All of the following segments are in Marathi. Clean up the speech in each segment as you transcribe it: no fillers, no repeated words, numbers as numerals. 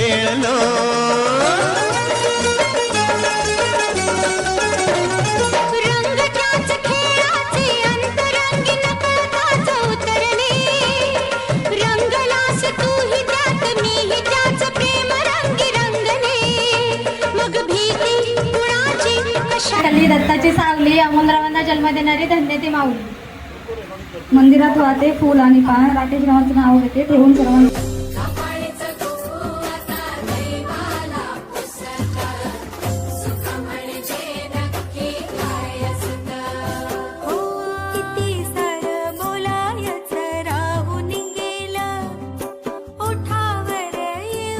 खेळलो. दत्ताची सावली अमोलरावांना जन्म देणारी धन्य ती माऊली. मंदिरात वाहते फुल आणि पान, राकेश रावांचं नाव घेते ठेवून सर्वांना.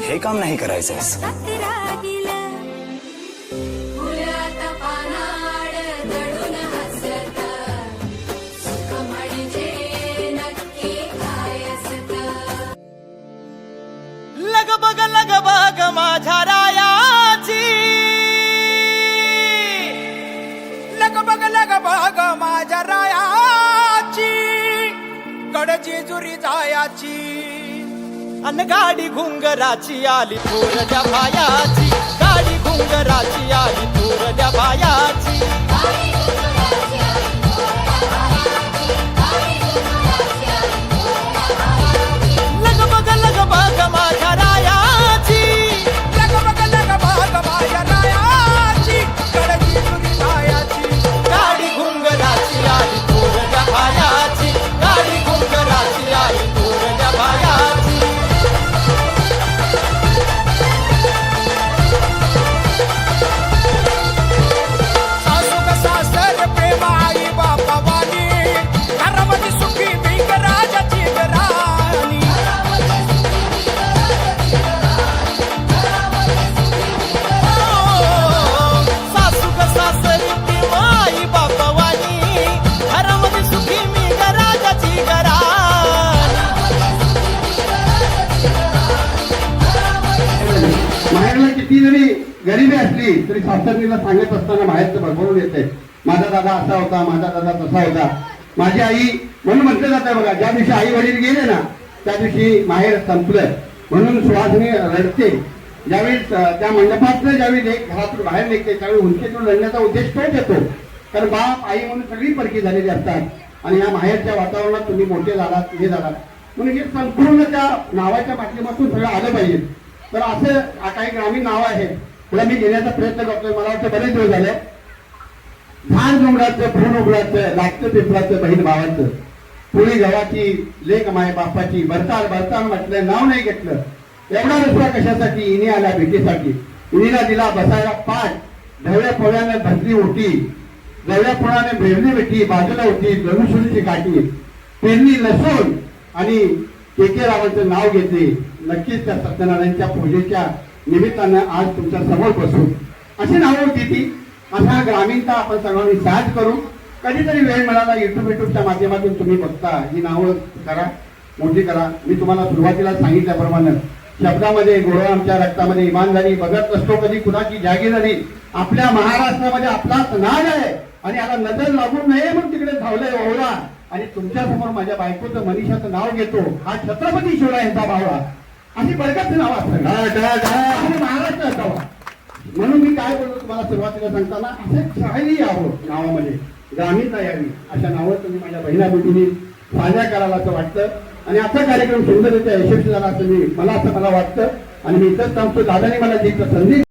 हे काम नाही करायचंस. लग बग माझ्या रायाची, लग बग माझ्या रायाची, कडजेजुरी जायाची, अन गाडी घुंगराची आली थोरल्या भायाची, गाडी घुंगराची आली थोरल्या भायाची. लग बग माझ्या रायाची, लग बग माझ्या रायाची, कडची तुरी जायाची, गाडी घुंगराची आली थोरल्या भायाची, गाडी घुंगराची आली थोरल्या भायाची. सासू ग सासर प्रेम आई बापा वाली, घरामध्ये सुखी भिंग राजाची राणी. सासू ग सासर प्रेम आई बापा वाली, घरामध्ये सुखी भिंग राजाची राणी. माहेरला किती जरी गरिबी असली तरी सासरीला सांगत असताना बाहेरचं भरभरून येते. माझा दादा असा होता, माझा दादा तसा होता, माझी आई, म्हणून म्हटलं जातं बघा, ज्या दिवशी आई वडील गेले ना त्या दिवशी माहेर संपलं. म्हणून सुहासिनी रडते. ज्यावेळी त्या मंडपातलं ज्यावेळी घरातून बाहेर निघते त्यावेळी हुंदकेतून लढण्याचा उद्देश तोच येतो. कारण बाप आई म्हणून सगळी परकी झालेली असतात आणि या माहेरच्या वातावरणात तुम्ही मोठे झालात, हे झालात, म्हणून हे संपूर्ण त्या नावाच्या माध्यमातून सगळं आलं पाहिजे. तर असं काही ग्रामीण नावं आहेत, तुला मी घेण्याचा प्रयत्न करतोय. मला वाटतं बरेच दिवस झाले. झाड डोंगराचं, फूल उघडाचं, लागतं पिंपळाचं, बहीण भावाचं, पुळी गव्हाची, लेक माय बापाची, बरताल बरताल म्हटलं, नाव नाही घेतलं. एवढा रस्ता कशासाठी? इनी आला भेटीसाठी. इनीला दिला बसायला पाठ, ढवळ्या पोळ्याने धरली ओटी, ढवळ्या पोळ्याने भेरली बेटी, बाजूला होती धनुष्यची काठी, पेरणी लसूण आणि के रावांचं नाव घेतले. नक्कीच त्या सत्यनारायणच्या पूजेच्या निमित्तानं आज तुमच्या समोर बसून अशी नावं होती ती. अशा ग्रामीणता आपण सर्वांनी साथ करू. कधीतरी वेळ मिळाला युट्यूबच्या माध्यमातून तुम्ही बघता, ही नावं करा, मोठी करा. मी तुम्हाला सुरुवातीला सांगितल्याप्रमाणे शब्दामध्ये गोडवा, आमच्या रक्तामध्ये इमानदारी, बघत असतो कधी कुणाची जागीरदारी. आपल्या महाराष्ट्रामध्ये आपलाच नाद आहे आणि याला नजर लागू नये म्हणून तिकडे धावलंय ओळा. आणि तुमच्या समोर माझ्या बायकोचं मनीषाचं नाव घेतो, हा छत्रपती शिवराय यांचा भावा. अशी बरकत नाव असतं महाराष्ट्र असावा. म्हणून मी काय बोलतो तुम्हाला सुरुवातीला सांगताना, असं शाही यावं नावामध्ये, ग्रामीणता यावी, अशा नावं तुम्ही माझ्या बहिणा बेटींनी साध्या करायला असं वाटतं. आणि असा कार्यक्रम सुंदररित्या यशस्वी झाला असं मला वाटतं. आणि मी इथंच सांगतो, दादाने मला जी संधी